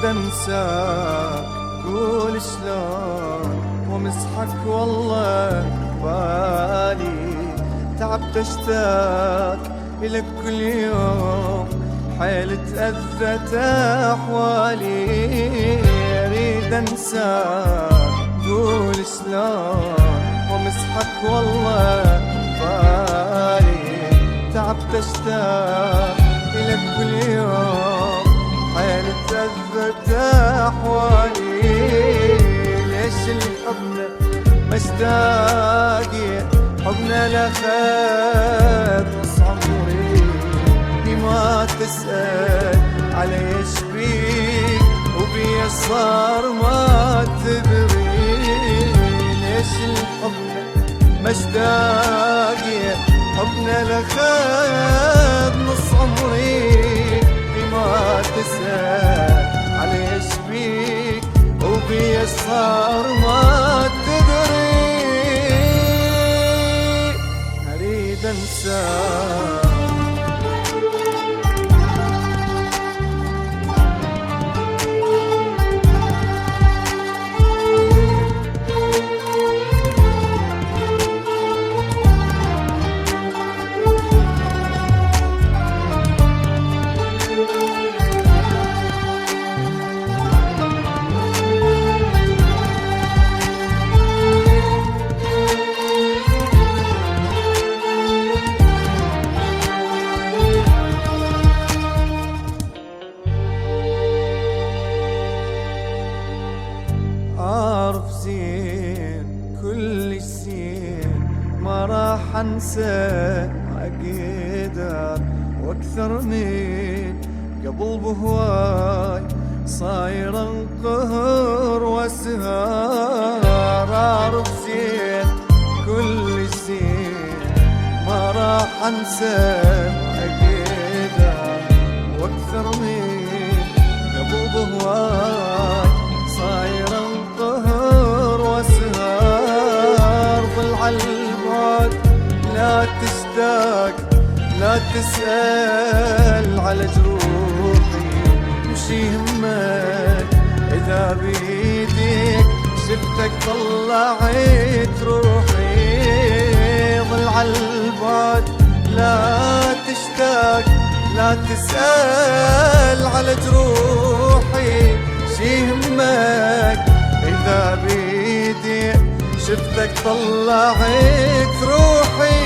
انساك قول شلون ومسحك والله بالي، تعبت اشتاق إلك كل يوم حيل تأذت أحوالي. أريد أنساك قول شلون ومسحك والله بالي، تعبت اشتاق إلك كل يوم حيل تأذت أحوالي. ليش الحبنا مشتاقين حبنا لخذ نص عمري، ما تسأل على ايش بيك وبي صار ما تدري. ليش الحبنا مشتاقين حبنا لخذ نص عمري، ما تسأل على ايش بيك وبي صار ما تدري. أريد أنساك أعرف زين كل زين ما راح أنسى أقدر، وأكثر من قبل بهواي صاير انقهر واسهر. أعرف زين كل زين ما راح أنسى أقدر، وأكثر من قبل بهواي صاير انقهر واسهر. ضل عالبعد لا تشتاق لا تسأل على جروحي، وش يهمك إذا بيدك شفتك طلعت روحي. ضل عالبعد لا تشتاق لا تسأل على جروحي، شي يهمك إذا بيدي شفتك طلعت روحي.